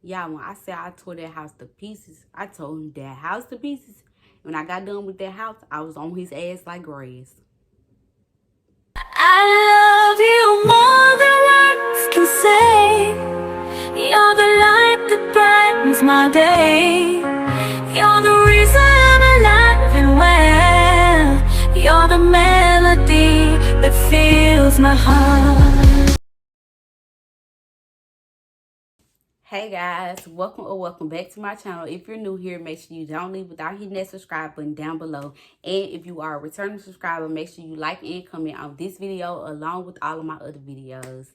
Y'all, when I said I tore that house to pieces, I told him that house to pieces. When I got done with that house, I was on his ass like grass. I love you more than words can say. You're the light that brightens my day. You're the reason I'm alive and well. You're the melody that fills my heart. Hey guys, welcome back to my channel. If you're new here, make sure you don't leave without hitting that subscribe button down below. And if you are a returning subscriber, make sure you like and comment on this video along with all of my other videos.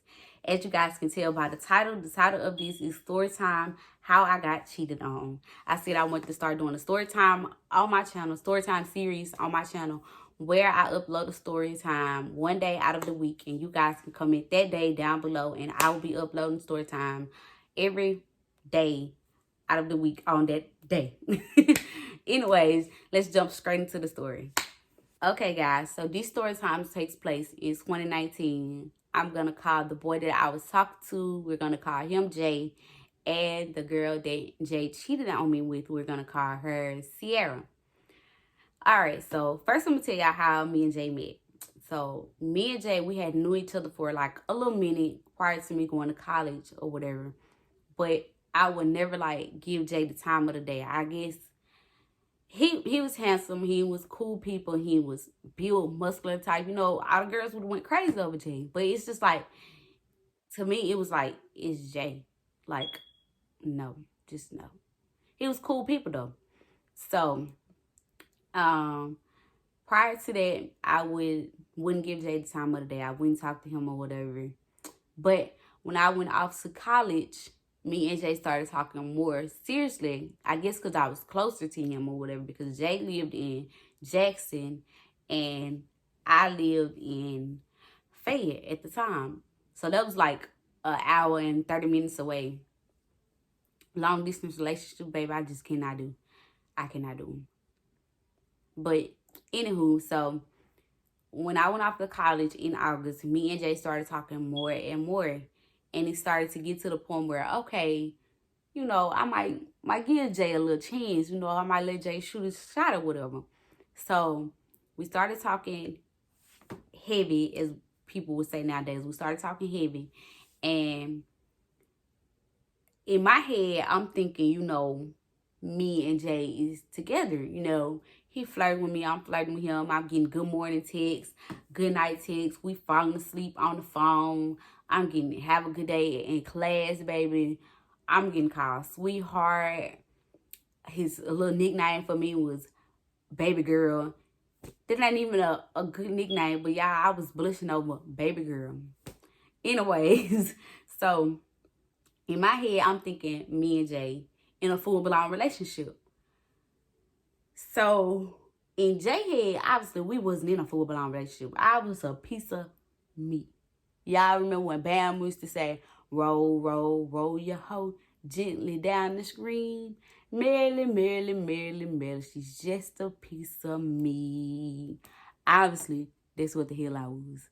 As you guys can tell by the title of this is Storytime, How I Got Cheated On. I said I want to start doing a story time on my channel, Storytime series on my channel, where I upload a story time one day out of the week. And you guys can comment that day down below, and I will be uploading story time every day out of the week on that day. Anyways, let's jump straight into the story. Okay, guys, so this story time takes place in 2019. I'm gonna call the boy that I was talking to, we're gonna call him Jay, and the girl that Jay cheated on me with, we're gonna call her Sierra. All right, so first I'm gonna tell y'all how me and Jay met. So me and Jay, we had knew each other for like a little minute prior to me going to college or whatever. But I would never like give Jay the time of the day. I guess he was handsome. He was cool people. He was built, muscular type. You know, all the girls would have went crazy over Jay. But it's just like, to me, it was like, it's Jay. Like, no, just no. He was cool people though. So, prior to that, I wouldn't give Jay the time of the day. I wouldn't talk to him or whatever. But when I went off to college, me and Jay started talking more seriously. I guess because I was closer to him or whatever, because Jay lived in Jackson and I lived in Fayette at the time. So that was like an hour and 30 minutes away. Long distance relationship, baby, I just cannot do. I cannot do them. But anywho, so when I went off to college in August, me and Jay started talking more and more. And it started to get to the point where, okay, you know, I might give Jay a little chance. You know, I might let Jay shoot his shot or whatever. So we started talking heavy, as people would say nowadays. We started talking heavy. And in my head, I'm thinking, you know, me and Jay is together. You know, he flirting with me, I'm flirting with him. I'm getting good morning texts, good night texts. We falling asleep on the phone. I'm getting have a good day in class, baby. I'm getting called sweetheart. His little nickname for me was baby girl. That ain't even a good nickname, but y'all, I was blushing over baby girl. Anyways, so in my head, I'm thinking me and Jay in a full-blown relationship. So in Jay head, obviously we wasn't in a full-blown relationship. I was a piece of meat. Y'all remember when Bam used to say, roll, roll, roll your hoe gently down the screen. Merrily, merrily, merrily, merrily, she's just a piece of me. Obviously, that's what the hell I was.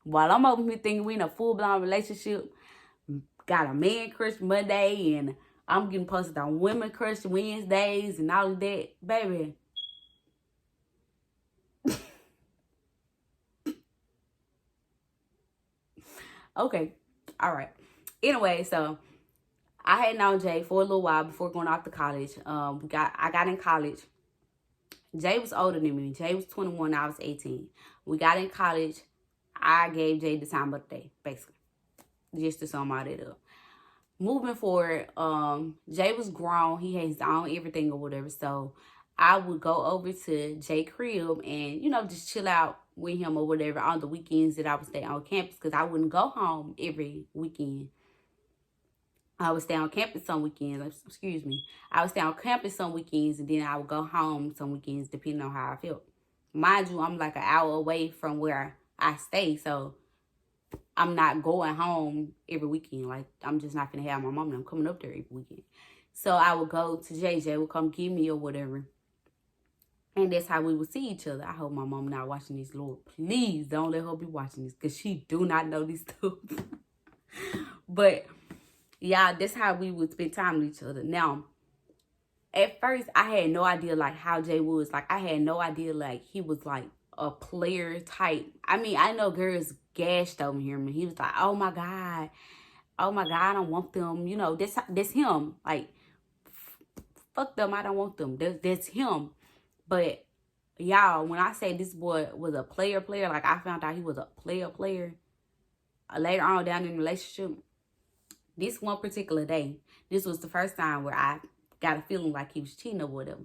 While I'm over here thinking we in a full-blown relationship, got a man crush Monday, and I'm getting posted on women crush Wednesdays and all of that, baby. Okay, all right. Anyway, so I had known Jay for a little while before going off to college. I got in college. Jay was older than me. Jay was 21, I was 18. We got in college. I gave Jay the time of the day, basically, just to sum all that up. Moving forward, Jay was grown. He had his own everything or whatever. So I would go over to Jay crib and, you know, just chill out with him or whatever on the weekends that I would stay on campus, because I wouldn't go home every weekend. I would stay on campus some weekends. Excuse me. I would stay on campus some weekends, and then I would go home some weekends depending on how I felt. Mind you, I'm like an hour away from where I stay, so I'm not going home every weekend. Like, I'm just not going to have my mom and I'm coming up there every weekend. So I would go to JJ, would come get me or whatever. And that's how we would see each other. I hope my mom not watching this, Lord. Please don't let her be watching this, because she do not know this stuff. But Yeah, that's how we would spend time with each other. Now, at first, I had no idea, like, how Jay was. Like, I had no idea, like, he was, like, a player type. I mean, I know girls gashed over him, and he was like, oh, my God. Oh, my God, I don't want them. You know, that's him. Like, fuck them, I don't want them. That's him. But, y'all, when I say this boy was a player, like, I found out he was a player, later on down in the relationship, this one particular day, this was the first time where I got a feeling like he was cheating or whatever.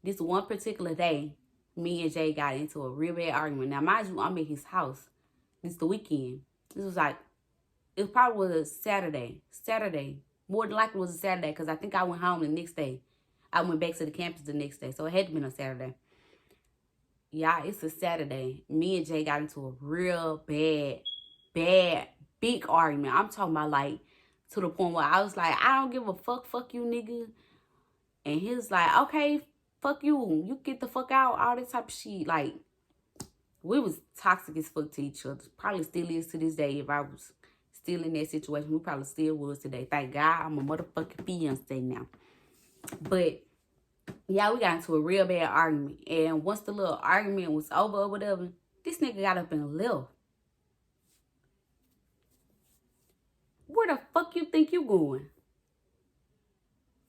This one particular day, me and Jay got into a real bad argument. Now, mind you, I'm at his house. This the weekend. This was like, it probably was a Saturday. More than likely it was a Saturday because I think I went home the next day. I went back to the campus the next day. So it had to be on Saturday. Yeah, it's a Saturday. Me and Jay got into a real bad, big argument. I'm talking about, like, to the point where I was like, I don't give a fuck you, nigga. And he was like, okay, fuck you. You get the fuck out, all that type of shit. Like, we was toxic as fuck to each other. Probably still is to this day. If I was still in that situation, we probably still was today. Thank God I'm a motherfucking fiance now. But, yeah, we got into a real bad argument. And once the little argument was over or whatever, this nigga got up and left. Where the fuck you think you going?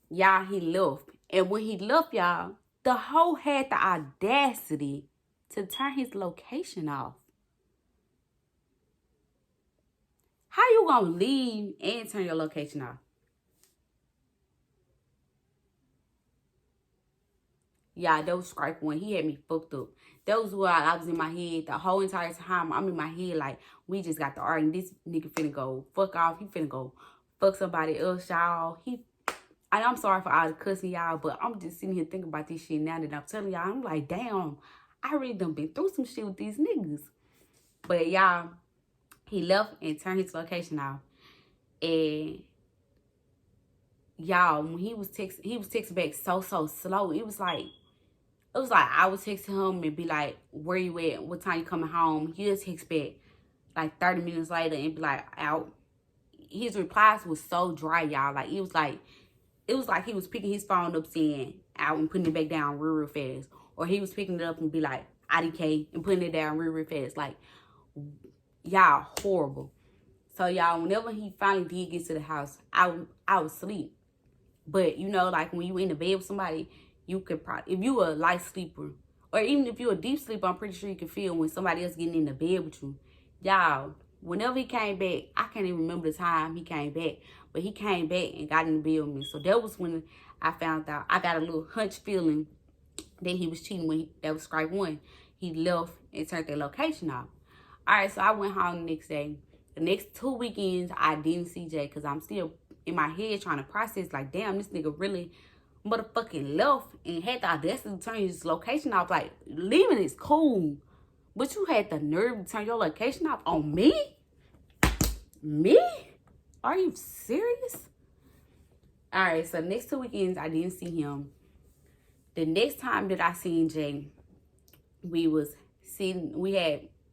Y'all, he left. And when he left, y'all, the hoe had the audacity to turn his location off. How you gonna leave and turn your location off? Yeah, that was strike one. He had me fucked up. That was why I was in my head the whole entire time. I'm in my head like, we just got to argue. This nigga finna go fuck off. He finna go fuck somebody else, y'all. I'm sorry for all the cussing, y'all, but I'm just sitting here thinking about this shit now that I'm telling y'all. I'm like, damn, I really done been through some shit with these niggas. But, y'all, he left and turned his location off. And, y'all, when he was texting back so slow. It was like I would text him and be like, where you at? What time you coming home? He'll text back like 30 minutes later and be like, out. His replies was so dry, y'all. Like, it was like he was picking his phone up saying out and putting it back down real fast. Or he was picking it up and be like, IDK, and putting it down real fast. Like, y'all, horrible. So, y'all, whenever he finally did get to the house, I was asleep. But, you know, like, when you in the bed with somebody, you could probably, if you a light sleeper, or even if you're a deep sleeper, I'm pretty sure you can feel when somebody else getting in the bed with you. Y'all, whenever he came back, I can't even remember the time he came back, but he came back and got in the bed with me. So that was when I found out. I got a little hunch feeling that he was cheating that was strike one. He left and turned their location off. All right, so I went home the next day. The next 2 weekends, I didn't see Jay because I'm still in my head trying to process, like, damn, this nigga really motherfucking left and had the audacity to turn his location off. Like, leaving is cool, but you had the nerve to turn your location off on me? Me? Are you serious? All right, so the next 2 weekends, I didn't see him. The next time that I seen Jay,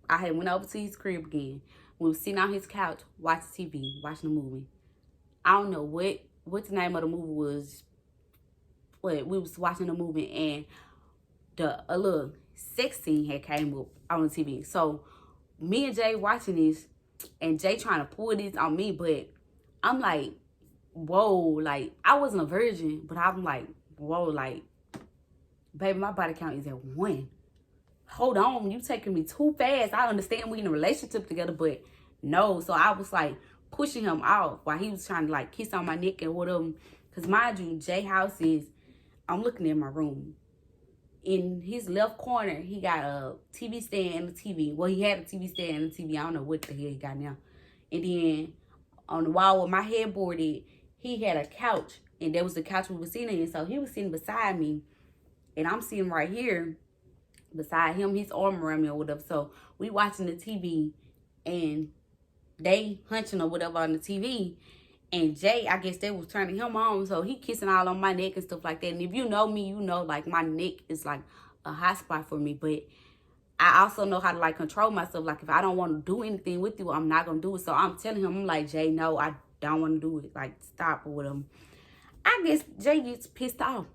I had went over to his crib again. We was sitting on his couch, watching TV, watching a movie. I don't know what the name of the movie was. But we was watching the movie and a little sex scene had came up on the TV. So me and Jay watching this, and Jay trying to pull this on me, but I'm like, whoa, like, I wasn't a virgin, but I'm like, whoa, like, baby, my body count is at 1. Hold on, you taking me too fast. I understand we in a relationship together, but no. So I was like pushing him off while he was trying to like kiss on my neck and whatever. Because mind you, Jay house is, I'm looking at my room. In his left corner, he got a TV stand and a TV. Well, he had a TV stand and a TV. I don't know what the hell he got now. And then on the wall where my headboard is, he had a couch. And that was the couch we were sitting in. So he was sitting beside me. And I'm sitting right here beside him. His arm around me or whatever. So we watching the TV. And they hunching or whatever on the TV. And Jay, I guess they was turning him on. So he kissing all on my neck and stuff like that. And if you know me, you know, like, my neck is like a hot spot for me. But I also know how to like control myself. Like, if I don't want to do anything with you, I'm not going to do it. So I'm telling him, I'm like, Jay, no, I don't want to do it. Like, stop or whatever. I guess Jay gets pissed off.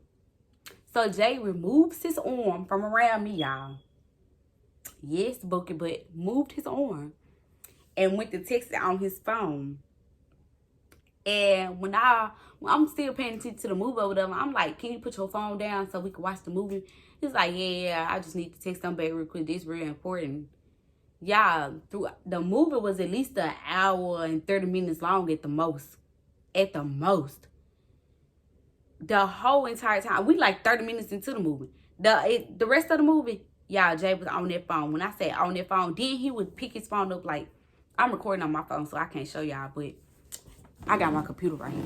So Jay removes his arm from around me, y'all. Yes, Bookie, but moved his arm and went to text it on his phone. And when I'm still paying attention to the movie or whatever, I'm like, can you put your phone down so we can watch the movie? He's like, yeah, I just need to text them back real quick. This is real important. Yeah, the movie was at least an hour and 30 minutes long at the most. At the most. The whole entire time. We like 30 minutes into the movie. The rest of the movie, y'all, Jay was on that phone. When I say on that phone, then he would pick his phone up. Like, I'm recording on my phone, so I can't show y'all, but I got my computer right here.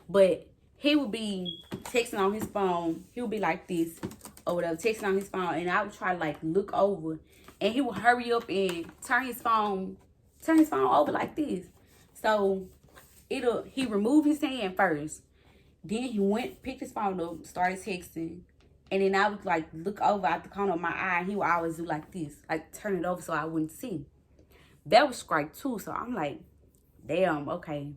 But he would be texting on his phone. He would be like this or whatever, texting on his phone. And I would try to like look over. And he would hurry up and turn his phone over like this. So he removed his hand first. Then he picked his phone up, started texting. And then I would like look over at the corner of my eye. And he would always do like this, like turn it over so I wouldn't see. That was strike 2. So I'm like, damn, okay.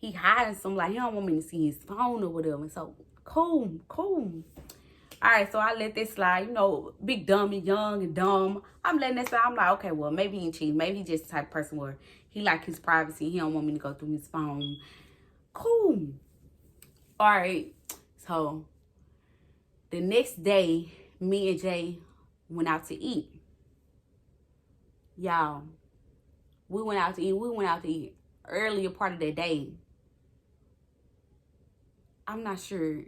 He hiding some, like, he don't want me to see his phone or whatever. So, cool. All right, so I let that slide. You know, big dummy, young and dumb. I'm letting that slide. I'm like, okay, well, maybe he ain't cheating. Maybe he just the type of person where he like his privacy. He don't want me to go through his phone. Cool. All right, so the next day, me and Jay went out to eat. Y'all, we went out to eat earlier part of the day. I'm not sure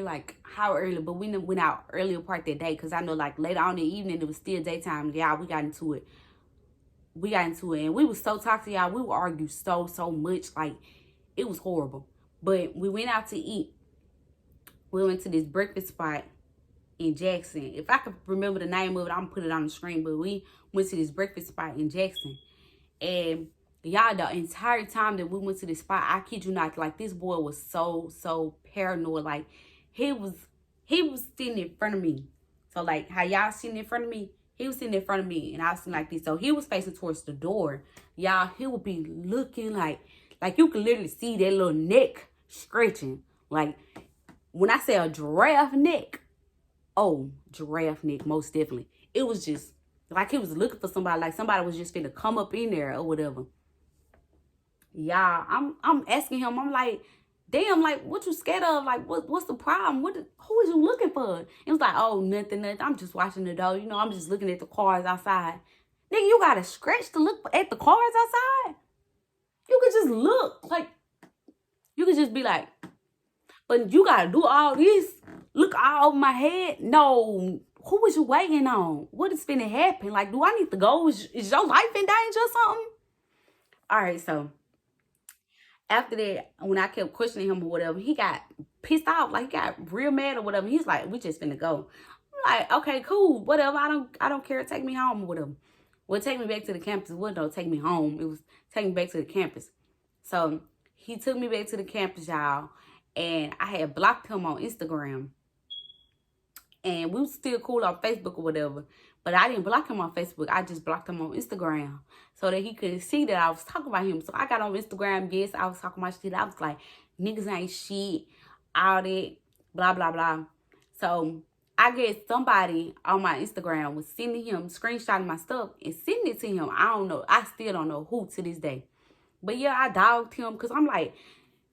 like how early, but we went out earlier part of that day because I know like later on in the evening it was still daytime. Y'all, we got into it. And we was so toxic, y'all. We would argue so much. Like, it was horrible. But we went out to eat. We went to this breakfast spot in Jackson. If I could remember the name of it, I'm gonna put it on the screen. But we went to this breakfast spot in Jackson. And y'all, the entire time that we went to this spot, I kid you not, like, this boy was so paranoid. Like, he was sitting in front of me. So, like, how y'all sitting in front of me, he was sitting in front of me, and I was sitting like this. So, he was facing towards the door. Y'all, he would be looking like you could literally see that little neck stretching. Like, when I say a giraffe neck, oh, giraffe neck, most definitely. It was just, like, he was looking for somebody, like somebody was just finna come up in there or whatever. Y'all, I'm asking him, I'm like, damn, like, what you scared of? Like, what's the problem? Who is you looking for? It was like, oh, nothing. I'm just watching the door. You know, I'm just looking at the cars outside. Nigga, you got to scratch to look at the cars outside? You could just look. Like, you could just be like, but you got to do all this? Look all over my head? No. Who was you waiting on? What is finna happen? Like, do I need to go? Is your life in danger or something? All right, so after that, when I kept questioning him or whatever, he got pissed off. Like, he got real mad or whatever. He's like, we just finna go. I'm like, okay, cool, whatever. I don't care. Take me home or whatever. Well, take me back to the campus. It wasn't no take me home. It was take me back to the campus. So he took me back to the campus, y'all. And I had blocked him on Instagram. And we was still cool on Facebook or whatever. But I didn't block him on Facebook. I just blocked him on Instagram so that he couldn't see that I was talking about him. So I got on Instagram. Yes, I was talking about shit. I was like, niggas ain't shit. All that. Blah, blah, blah. So I guess somebody on my Instagram was sending him, screenshotting my stuff and sending it to him. I don't know. I still don't know who to this day. But yeah, I dogged him because I'm like,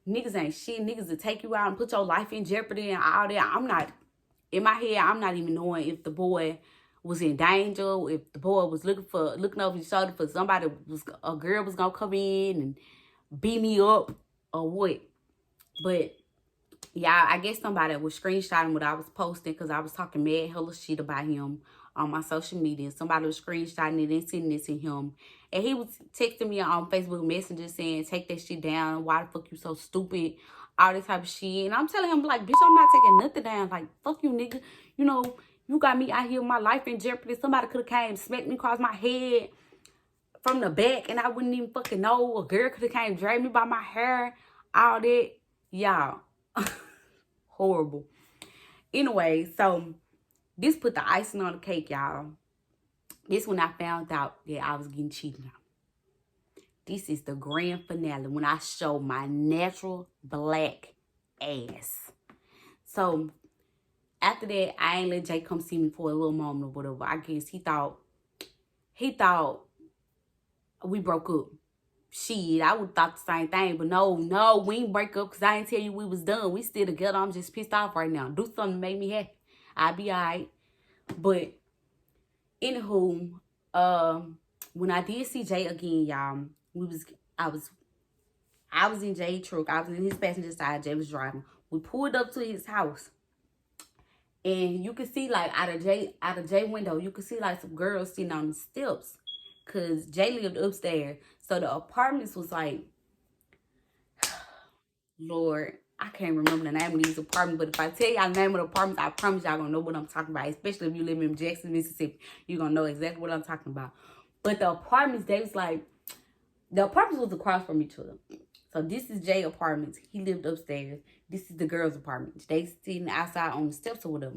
niggas ain't shit. Niggas will take you out and put your life in jeopardy and all that. I'm not, in my head, I'm not even knowing if the boy was in danger, if the boy was looking over his shoulder for somebody, a girl was gonna come in and beat me up or what. But yeah, I guess somebody was screenshotting what I was posting because I was talking mad hella shit about him on my social media. Somebody was screenshotting it and sending it to him. And he was texting me on Facebook Messenger saying, take that shit down. Why the fuck you so stupid? All this type of shit. And I'm telling him, like, bitch, I'm not taking nothing down. Like, fuck you, nigga. You know, you got me out here with my life in jeopardy. Somebody could have came, smacked me across my head from the back, and I wouldn't even fucking know. A girl could have came, dragged me by my hair, all that. Y'all, horrible. Anyway, so this put the icing on the cake, y'all. This when I found out that I was getting cheated on. This is the grand finale when I show my natural black ass. So after that, I ain't let Jay come see me for a little moment or whatever. I guess he thought we broke up. Shit, I would thought the same thing, but no, we ain't break up because I ain't tell you we was done. We still together. I'm just pissed off right now. Do something to make me happy. I'll be alright. But anywho, when I did see Jay again, y'all, I was in Jay's truck. I was in his passenger side. Jay was driving. We pulled up to his house. And you could see, like, out of Jay window, you could see, like, some girls sitting on the steps. Because Jay lived upstairs. So the apartments was, like, Lord, I can't remember the name of these apartments. But if I tell y'all the name of the apartments, I promise y'all going to know what I'm talking about. Especially if you live in Jackson, Mississippi. You're going to know exactly what I'm talking about. But the apartments, they was, like, the apartments was across from each other. So this is Jay's apartments. He lived upstairs. This is the girls' apartment. They sitting outside on the steps or whatever.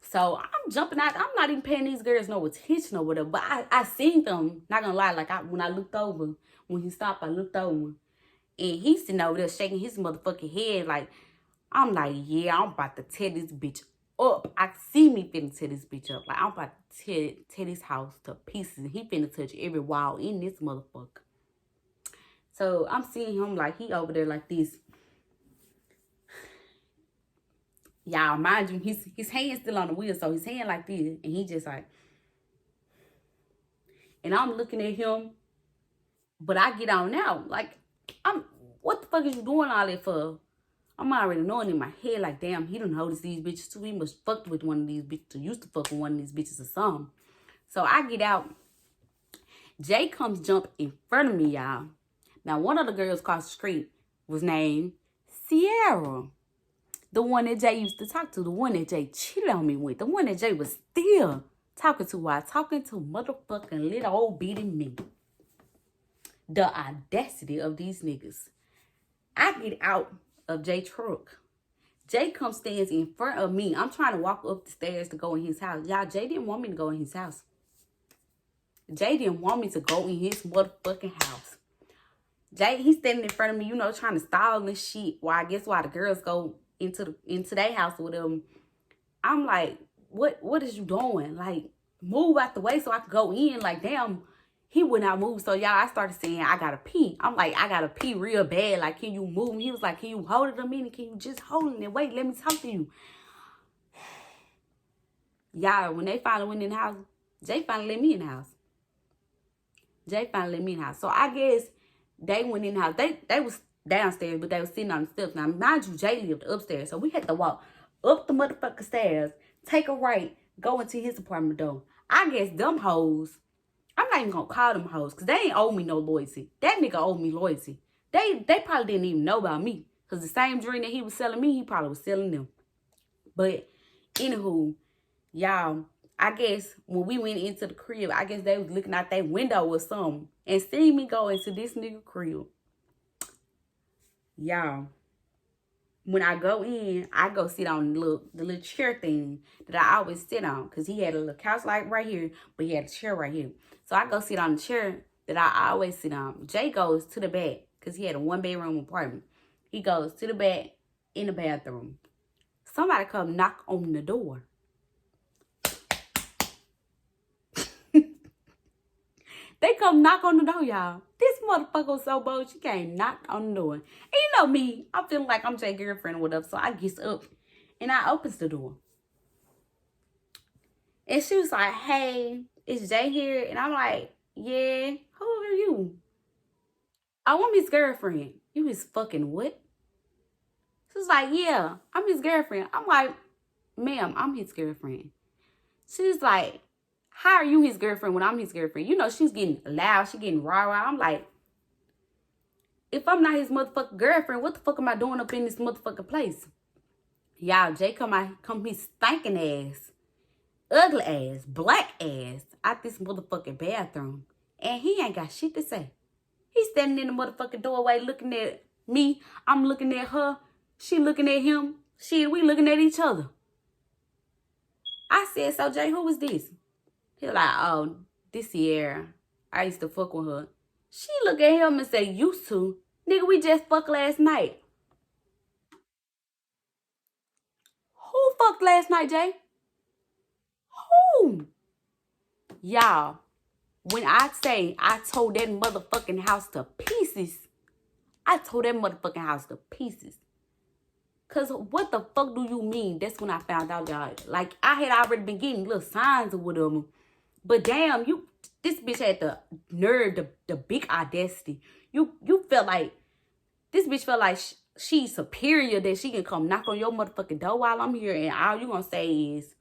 So I'm jumping out. I'm not even paying these girls no attention or whatever. But I seen them. Not gonna lie. Like when I looked over, when he stopped, I looked over, and he's sitting over there shaking his motherfucking head. Like I'm like, yeah, I'm about to tear this bitch up. I see me finna tear this bitch up. Like I'm about to tear this house to pieces. And he finna touch every wall in this motherfucker. So I'm seeing him like he over there like this. Y'all, mind you, his hand's still on the wheel, so his hand like this, and he just like, and I'm looking at him, but I get on now, like, what the fuck is you doing all that for? I'm already knowing in my head, like, damn, he done noticed these bitches too. He must fucked with one of these bitches, or used to fuck with one of these bitches or something. So I get out. Jay comes jump in front of me, y'all. Now, one of the girls across the street was named Sierra. The one that Jay used to talk to. The one that Jay cheated on me with. The one that Jay was still talking to while talking to motherfucking little old bitty me. The audacity of these niggas. I get out of Jay's truck. Jay comes stands in front of me. I'm trying to walk up the stairs to go in his house. Y'all, Jay didn't want me to go in his house. Jay didn't want me to go in his motherfucking house. Jay, he's standing in front of me, you know, trying to stall and shit. Why the girls go into their house with them. I'm like, what is you doing? Like, move out the way so I can go in. Like, damn, he would not move. So y'all, I started saying, I gotta pee. I'm like, I gotta pee real bad. Like, can you move? And he was like, can you hold it a minute? Can you just hold it and wait? Let me talk to you. Y'all, when they finally went in the house, Jay finally let me in the house. So I guess they went in the house. They was downstairs, but they was sitting on the steps. Now, mind you, Jay lived upstairs. So we had to walk up the motherfucking stairs, take a right, go into his apartment door. I guess them hoes, I'm not even gonna call them hoes, because they ain't owe me no loyalty. That nigga owed me loyalty. They probably didn't even know about me. Because the same drink that he was selling me, he probably was selling them. But, anywho, y'all, I guess when we went into the crib, I guess they was looking out that window or something and seeing me go into this nigga crib. Y'all, when I go in, I go sit on the little chair thing that I always sit on. Because he had a little couch like right here, but he had a chair right here. So I go sit on the chair that I always sit on. Jay goes to the back because he had a 1-bedroom apartment. He goes to the back in the bathroom. Somebody come knock on the door. They come knock on the door, y'all. This motherfucker was so bold, she came knock on the door. And you know me, I'm feeling like I'm Jay's girlfriend or whatever, so I gets up and I opens the door. And she was like, hey, is Jay here? And I'm like, yeah, who are you? I'm his girlfriend. You his fucking what? She was like, yeah, I'm his girlfriend. I'm like, ma'am, I'm his girlfriend. She's like, how are you his girlfriend when I'm his girlfriend? You know, she's getting loud. She getting rah-rah. I'm like, if I'm not his motherfucking girlfriend, what the fuck am I doing up in this motherfucking place? Y'all, Jay come his stinking ass, ugly ass, black ass out this motherfucking bathroom. And he ain't got shit to say. He's standing in the motherfucking doorway looking at me. I'm looking at her. She looking at him. Shit, we looking at each other. I said, so Jay, who was this? He was like, oh, this Sierra. I used to fuck with her. She look at him and say, used to? Nigga, we just fucked last night. Who fucked last night, Jay? Who? Y'all, when I say I tore that motherfucking house to pieces, I tore that motherfucking house to pieces. Cause what the fuck do you mean? That's when I found out, y'all. Like, I had already been getting little signs or whatever. But damn, this bitch had the nerve, the big audacity. You felt like, this bitch felt like she's superior, that she can come knock on your motherfucking door while I'm here, and all you gonna say is,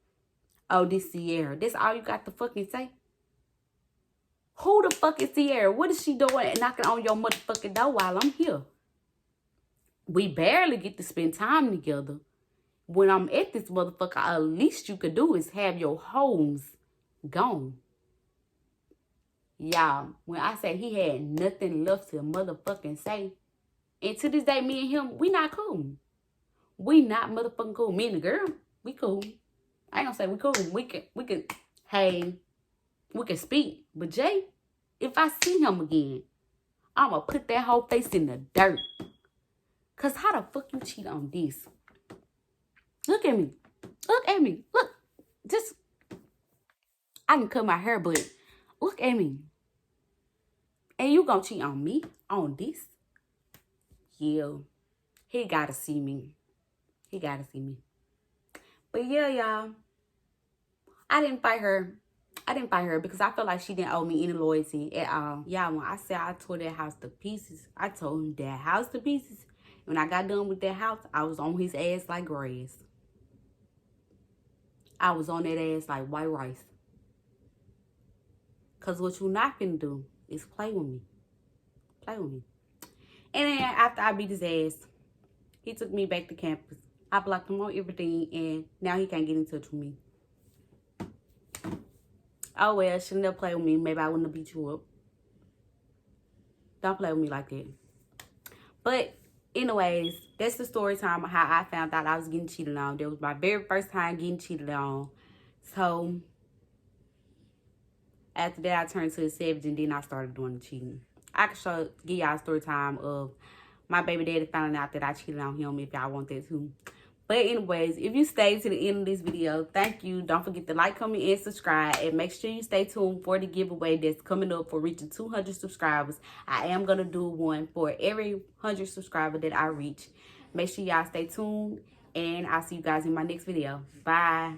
oh, this Sierra. That's all you got to fucking say? Who the fuck is Sierra? What is she doing knocking on your motherfucking door while I'm here? We barely get to spend time together. When I'm at this motherfucker, at least you could do is have your homes gone. Y'all, when I say he had nothing left to motherfucking say, and to this day, me and him, we not cool. We not motherfucking cool. Me and the girl, we cool. I ain't gonna say we cool. We can, hey, we can speak. But Jay, if I see him again, I'ma put that whole face in the dirt. Cause how the fuck you cheat on this? Look at me. Look at me. Look. Just, I can cut my hair, but look at me. And you gonna cheat on me on this? Yeah. He gotta see me. He gotta see me. But yeah, y'all. I didn't fight her. I didn't fight her because I felt like she didn't owe me any loyalty at all. Y'all, when I said I tore that house to pieces, I told him that house to pieces. When I got done with that house, I was on his ass like grass. I was on that ass like white rice. Because what you not finna do is play with me. Play with me. And then after I beat his ass, he took me back to campus. I blocked him on everything, and now he can't get in touch with me. Oh, well, shouldn't have played with me. Maybe I wouldn't have beat you up. Don't play with me like that. But anyways, that's the story time of how I found out I was getting cheated on. That was my very first time getting cheated on. So after that, I turned to a savage, and then I started doing the cheating. I can give y'all a story time of my baby daddy finding out that I cheated on him if y'all want that too. But anyways, if you stayed to the end of this video, thank you. Don't forget to like, comment, and subscribe. And make sure you stay tuned for the giveaway that's coming up for reaching 200 subscribers. I am going to do one for every 100 subscriber that I reach. Make sure y'all stay tuned. And I'll see you guys in my next video. Bye.